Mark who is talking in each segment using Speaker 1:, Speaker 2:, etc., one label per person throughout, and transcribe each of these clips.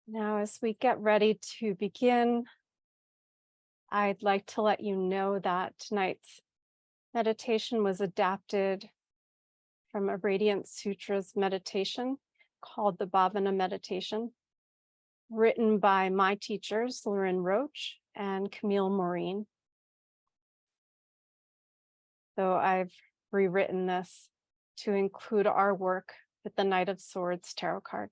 Speaker 1: Now, as we get ready to begin, I'd like to let you know that tonight's meditation was adapted from a Radiant Sutras meditation called the Bhavana Meditation, written by my teachers, Lorin Roche and Camille Maurine. So I've rewritten this to include our work with the Knight of Swords tarot card.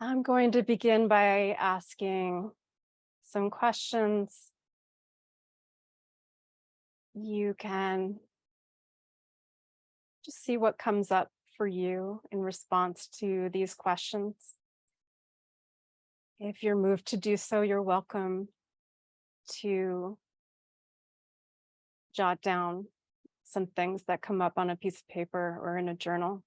Speaker 1: I'm going to begin by asking some questions. You can just see what comes up for you in response to these questions. If you're moved to do so, you're welcome to jot down some things that come up on a piece of paper or in a journal.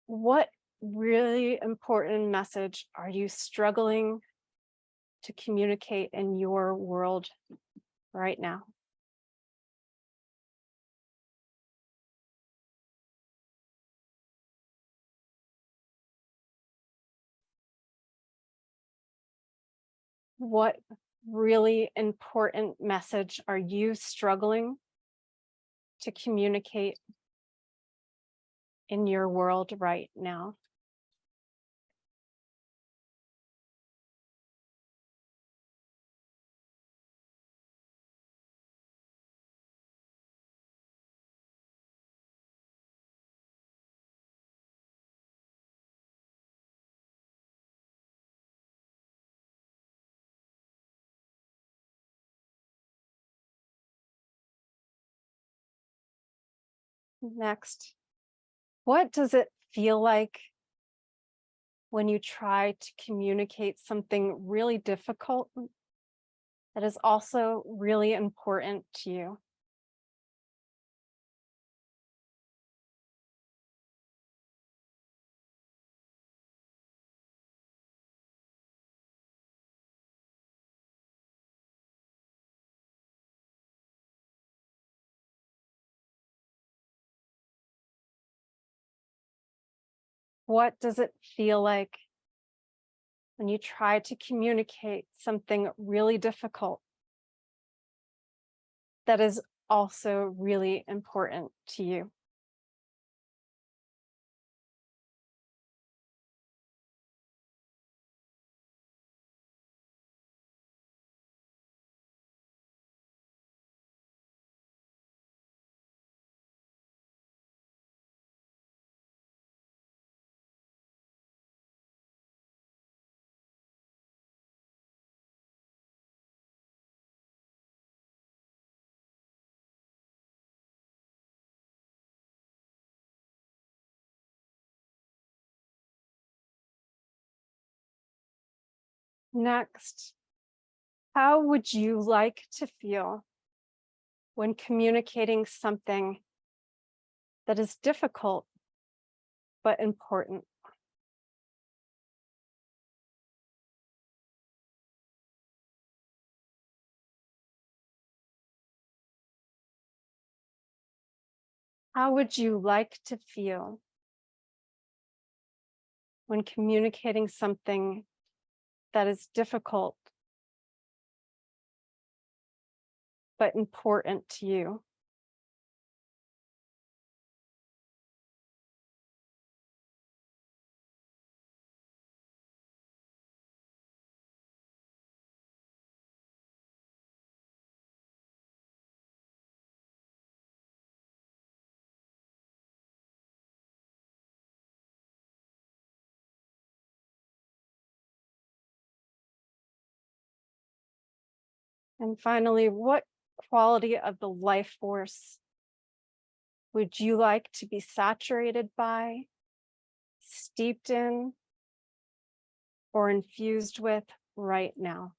Speaker 1: What really important message are you struggling to communicate in your world right now? What really important message are you struggling to communicate in your world right now? Next, what does it feel like when you try to communicate something really difficult that is also really important to you? What does it feel like when you try to communicate something really difficult that is also really important to you? Next, how would you like to feel when communicating something that is difficult but important? How would you like to feel when communicating something that is difficult but important to you? And finally, what quality of the life force would you like to be saturated by, steeped in, or infused with right now?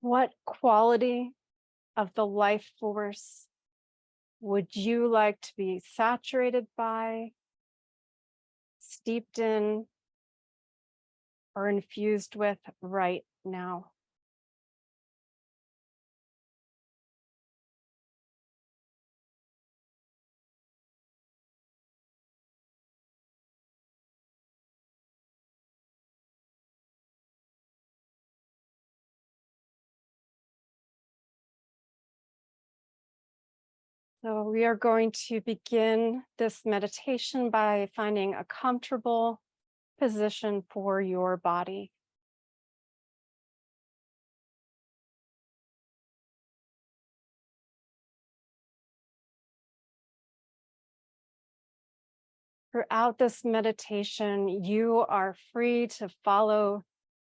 Speaker 1: What quality of the life force would you like to be saturated by, steeped in, or infused with right now? So we are going to begin this meditation by finding a comfortable position for your body. Throughout this meditation, you are free to follow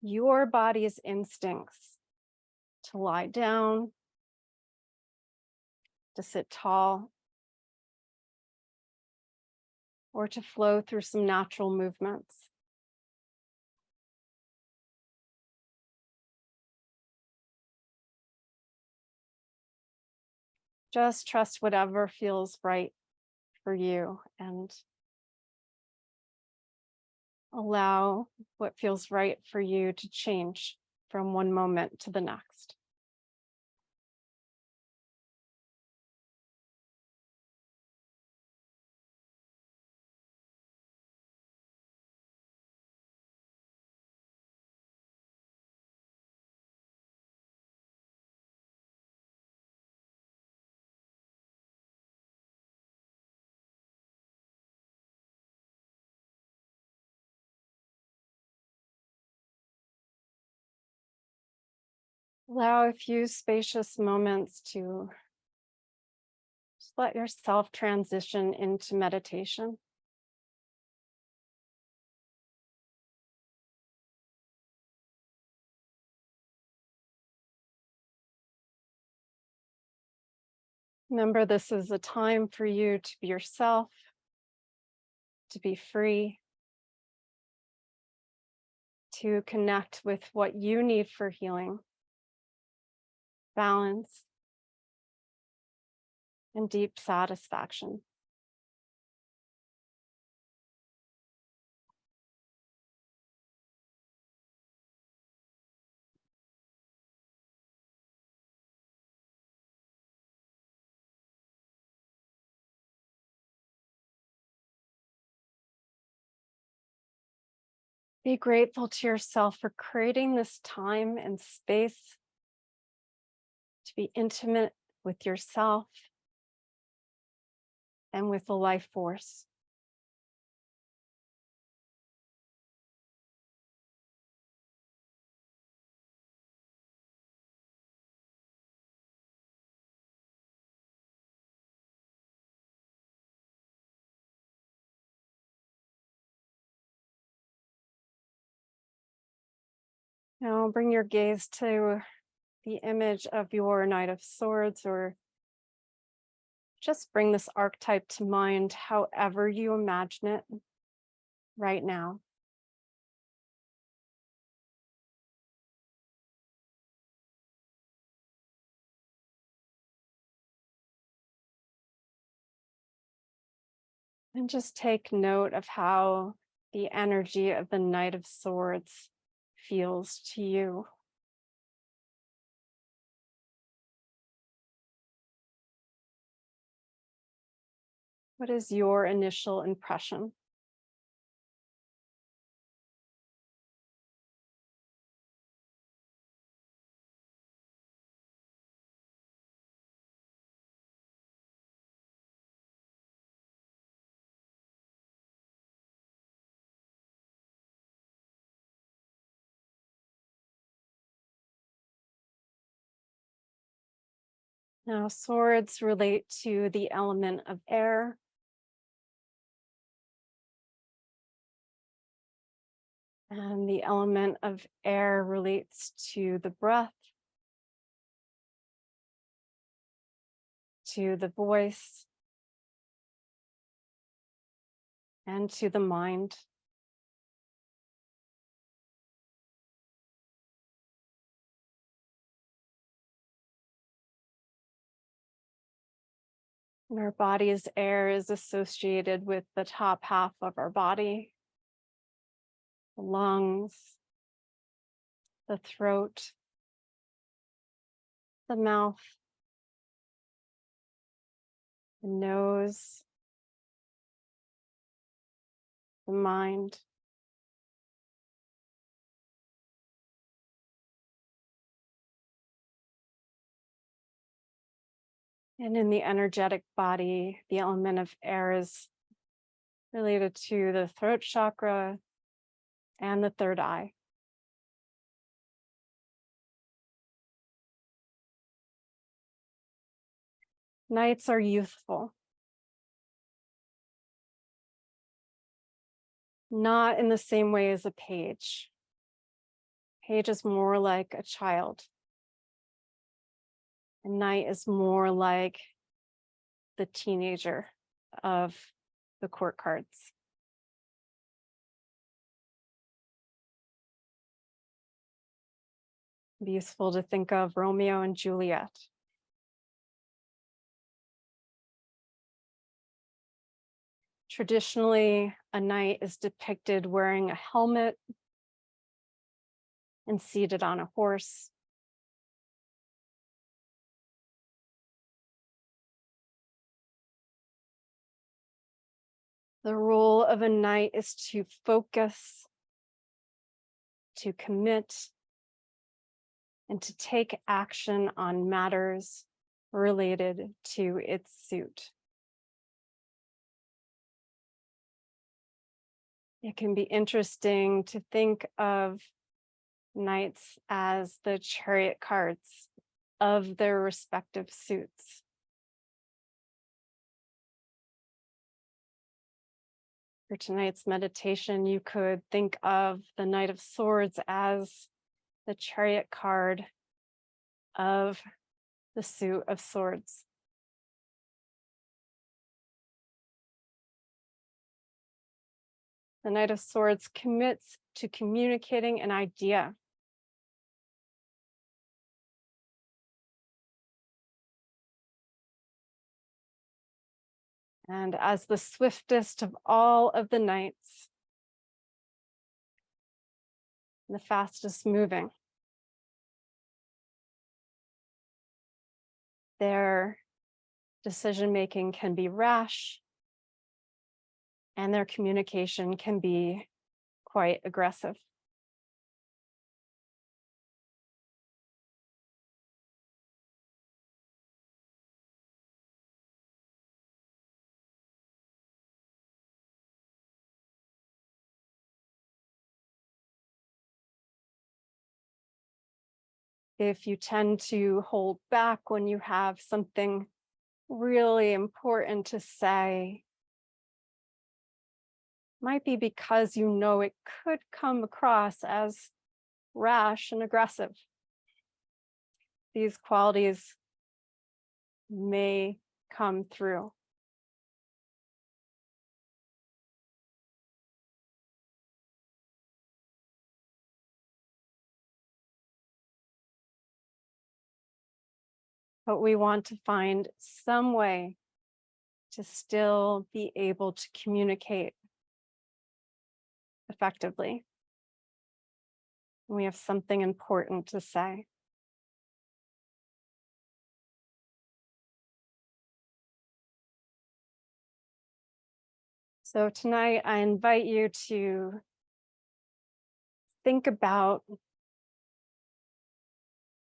Speaker 1: your body's instincts to lie down, to sit tall, or to flow through some natural movements. Just trust whatever feels right for you and allow what feels right for you to change from one moment to the next. Allow a few spacious moments to just let yourself transition into meditation. Remember, this is a time for you to be yourself, to be free, to connect with what you need for healing, balance, and deep satisfaction. Be grateful to yourself for creating this time and space to be intimate with yourself and with the life force. Now bring your gaze to the image of your Knight of Swords, or just bring this archetype to mind however you imagine it right now. And just take note of how the energy of the Knight of Swords feels to you. What is your initial impression? Now, swords relate to the element of air. And the element of air relates to the breath, to the voice, and to the mind. And our body's air is associated with the top half of our body, the lungs, the throat, the mouth, the nose, the mind. And in the energetic body, the element of air is related to the throat chakra and the third eye. Nights are youthful, not in the same way as a page. Page is more like a child. And night is more like the teenager of the court cards. It'd be useful to think of Romeo and Juliet. Traditionally, a knight is depicted wearing a helmet and seated on a horse. The role of a knight is to focus, to commit, and to take action on matters related to its suit. It can be interesting to think of knights as the chariot cards of their respective suits. For tonight's meditation, you could think of the Knight of Swords as the chariot card of the suit of swords. The Knight of Swords commits to communicating an idea. And as the swiftest of all of the knights, the fastest moving, their decision-making can be rash, and their communication can be quite aggressive. If you tend to hold back when you have something really important to say, might be because you know it could come across as rash and aggressive. These qualities may come through. But we want to find some way to still be able to communicate effectively. We have something important to say. So tonight, I invite you to think about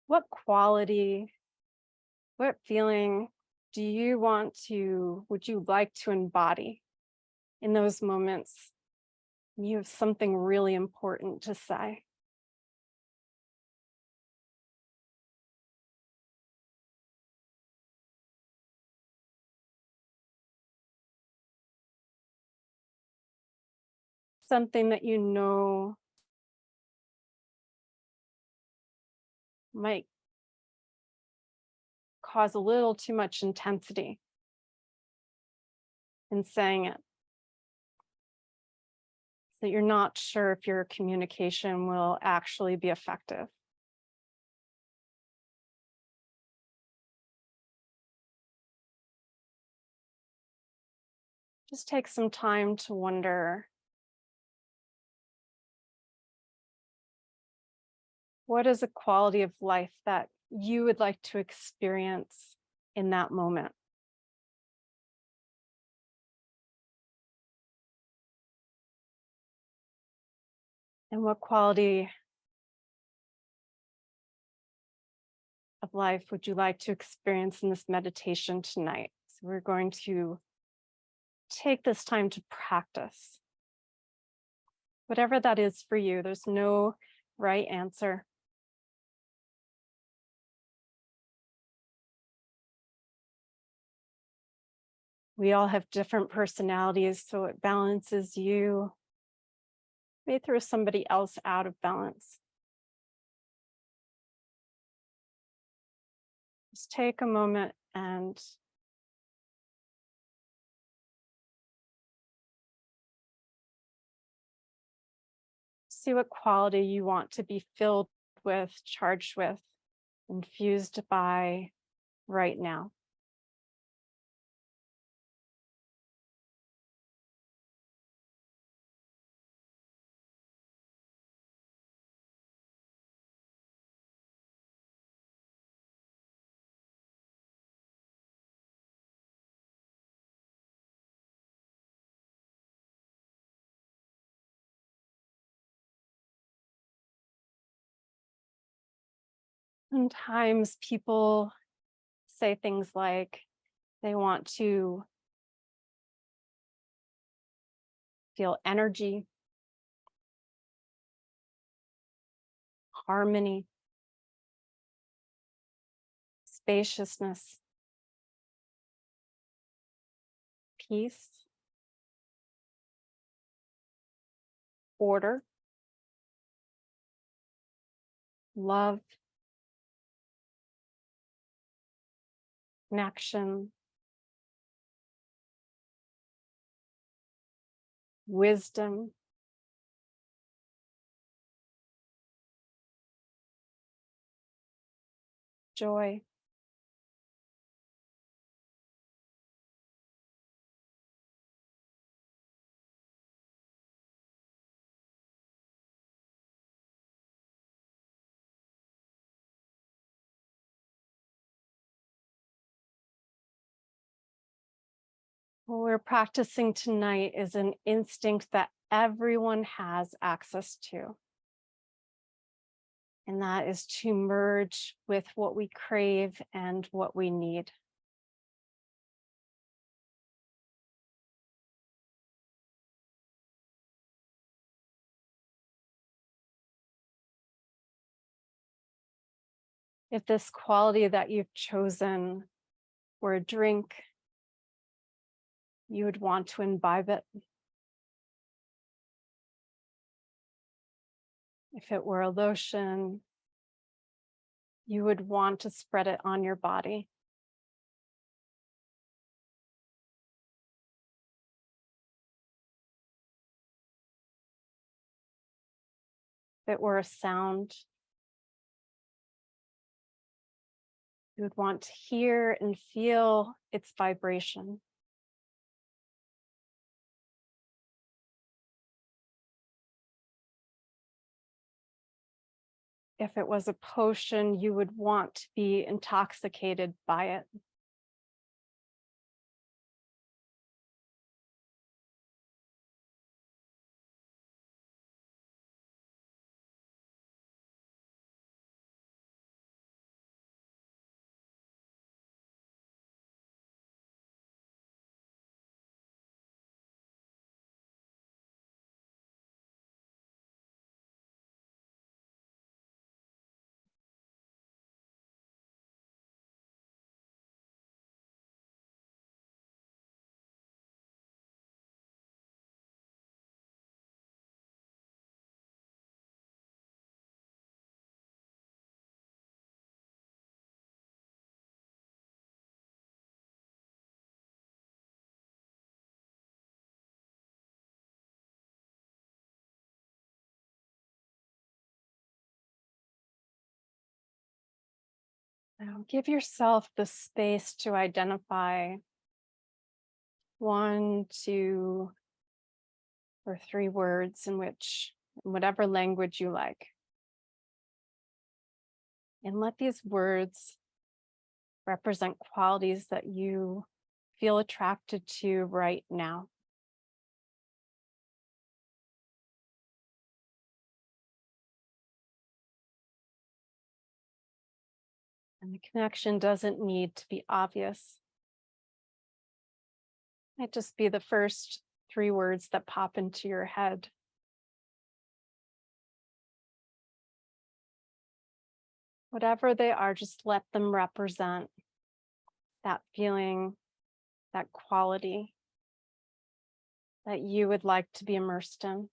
Speaker 1: what quality, what feeling would you like to embody in those moments when you have something really important to say? Something that you know might cause a little too much intensity in saying it. So you're not sure if your communication will actually be effective. Just take some time to wonder, what is a quality of life that you would like to experience in that moment? And what quality of life would you like to experience in this meditation tonight? So we're going to take this time to practice. Whatever that is for you, there's no right answer. We all have different personalities, so it balances you. May throw somebody else out of balance. Just take a moment and see what quality you want to be filled with, charged with, infused by right now. Sometimes people say things like they want to feel energy, harmony, spaciousness, peace, order, love, connection, wisdom, joy. What we're practicing tonight is an instinct that everyone has access to. And that is to merge with what we crave and what we need. If this quality that you've chosen were a drink, you would want to imbibe it. If it were a lotion, you would want to spread it on your body. If it were a sound, you would want to hear and feel its vibration. If it was a potion, you would want to be intoxicated by it. Now give yourself the space to identify 1, 2, or 3 words in whatever language you like. And let these words represent qualities that you feel attracted to right now. And the connection doesn't need to be obvious. It might just be the first 3 words that pop into your head. Whatever they are, just let them represent that feeling, that quality that you would like to be immersed in.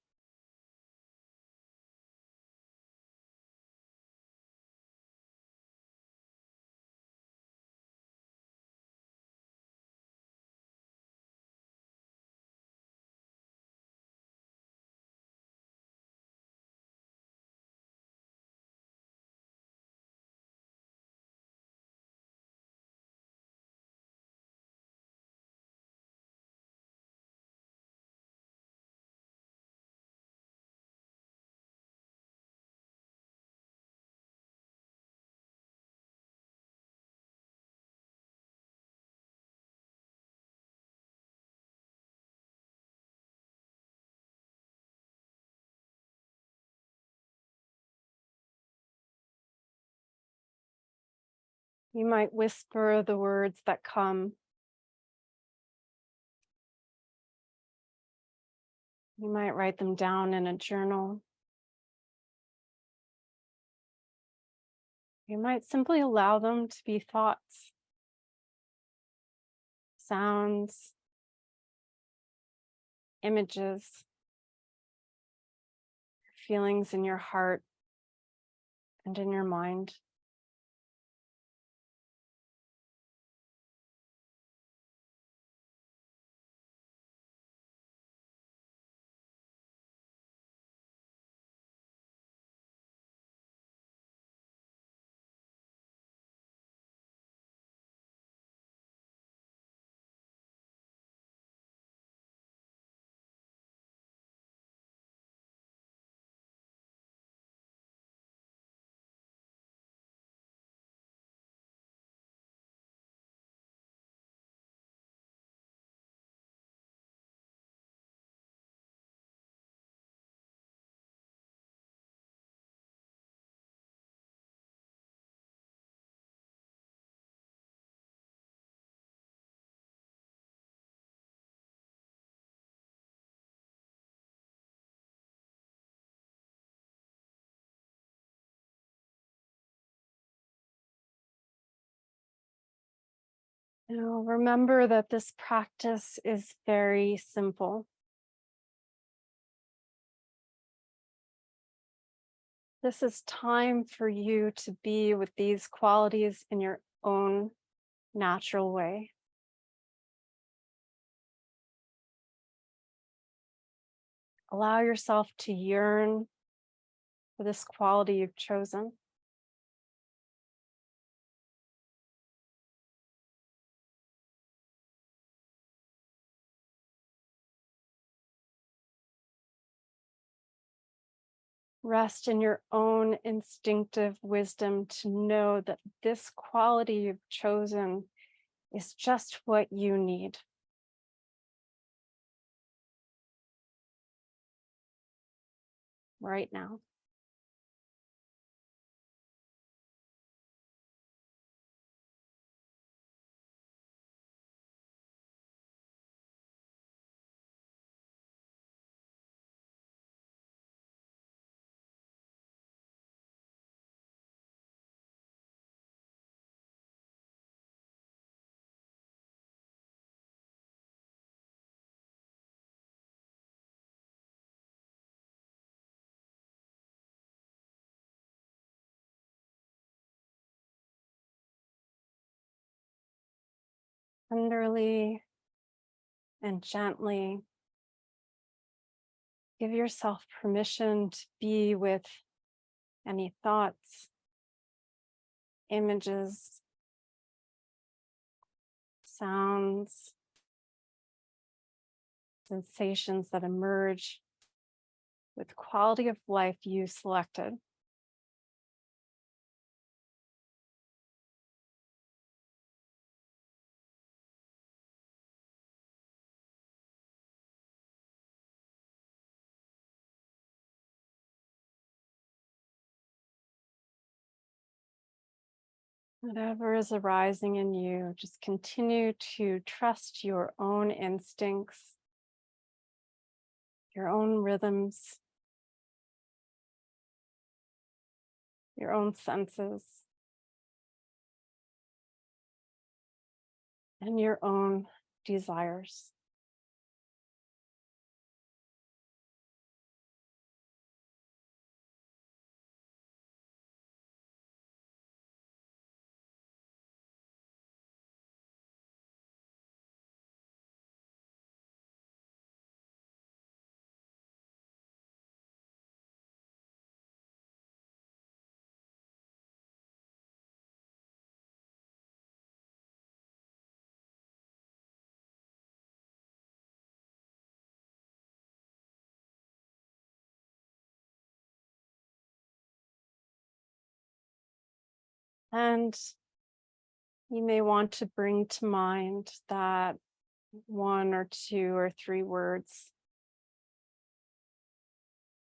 Speaker 1: You might whisper the words that come. You might write them down in a journal. You might simply allow them to be thoughts, sounds, images, feelings in your heart and in your mind. Now, remember that this practice is very simple. This is time for you to be with these qualities in your own natural way. Allow yourself to yearn for this quality you've chosen. Rest in your own instinctive wisdom to know that this quality you've chosen is just what you need. Right now. Tenderly and gently give yourself permission to be with any thoughts, images, sounds, sensations that emerge with the quality of life you selected. Whatever is arising in you, just continue to trust your own instincts, your own rhythms, your own senses, and your own desires. And you may want to bring to mind that one or two or three words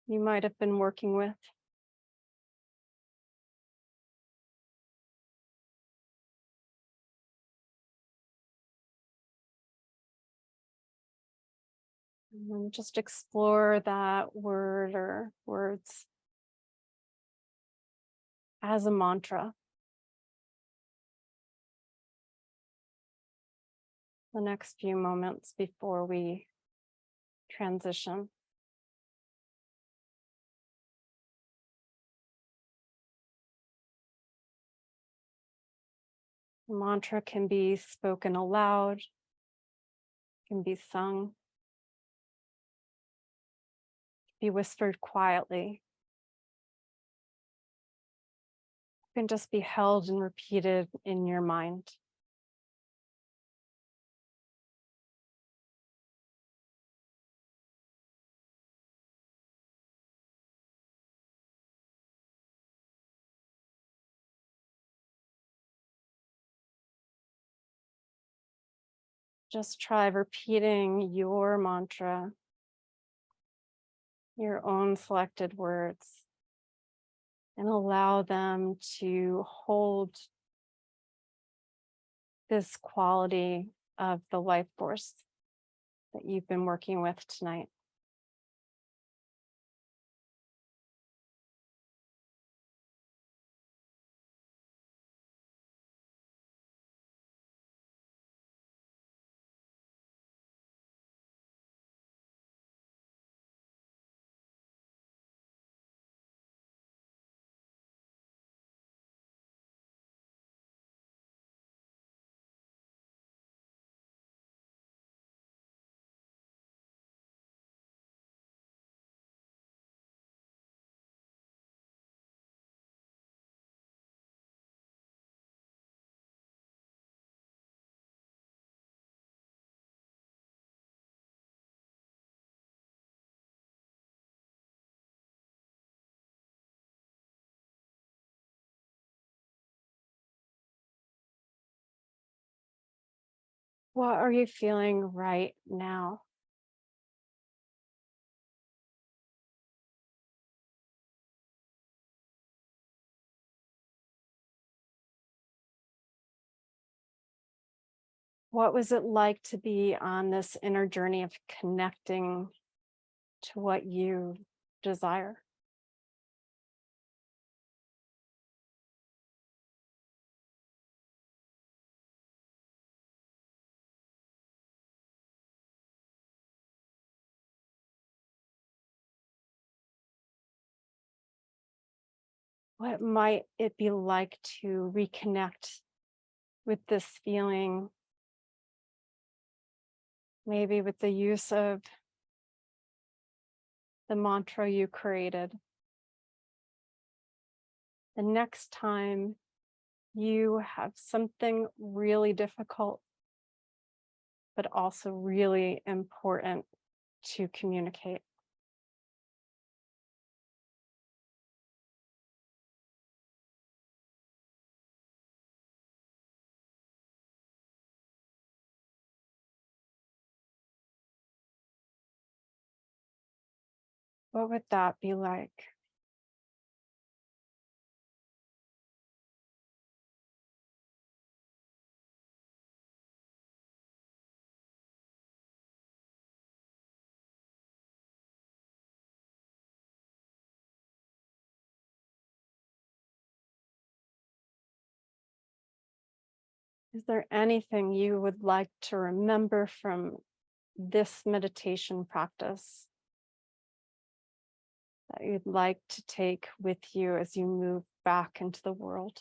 Speaker 1: you might have been working with. And just explore that word or words as a mantra the next few moments before we transition. The mantra can be spoken aloud, can be sung, be whispered quietly. It can just be held and repeated in your mind. Just try repeating your mantra, your own selected words, and allow them to hold this quality of the life force that you've been working with tonight. What are you feeling right now? What was it like to be on this inner journey of connecting to what you desire? What might it be like to reconnect with this feeling, maybe with the use of the mantra you created? The next time you have something really difficult, but also really important to communicate. What would that be like? Is there anything you would like to remember from this meditation practice that you'd like to take with you as you move back into the world?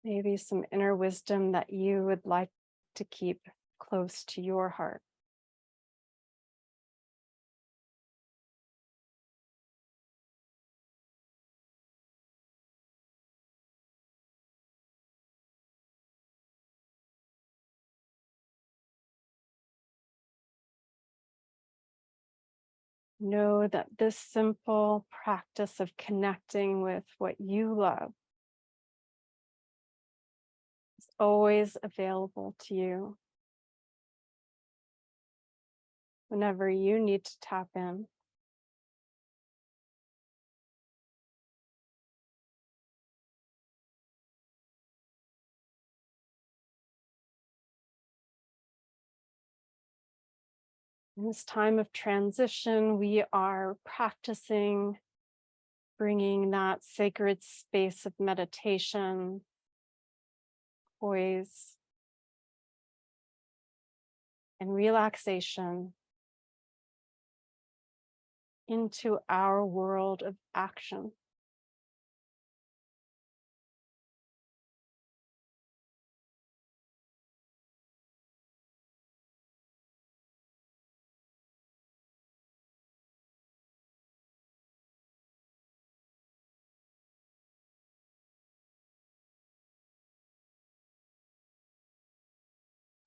Speaker 1: Maybe some inner wisdom that you would like to keep close to your heart. Know that this simple practice of connecting with what you love is always available to you whenever you need to tap in. In this time of transition, we are practicing bringing that sacred space of meditation, poise, and relaxation into our world of action.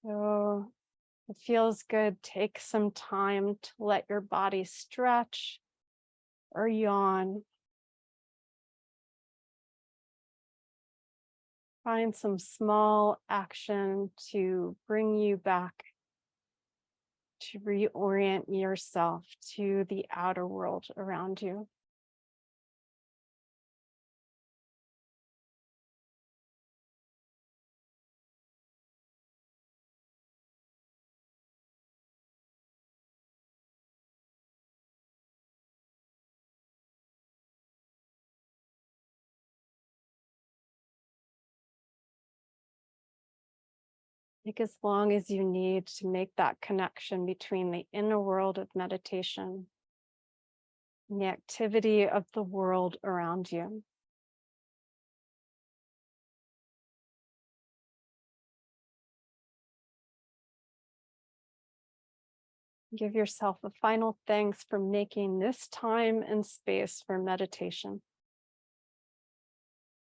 Speaker 1: So it feels good. Take some time to let your body stretch or yawn. Find some small action to bring you back, to reorient yourself to the outer world around you. Take as long as you need to make that connection between the inner world of meditation and the activity of the world around you. Give yourself a final thanks for making this time and space for meditation.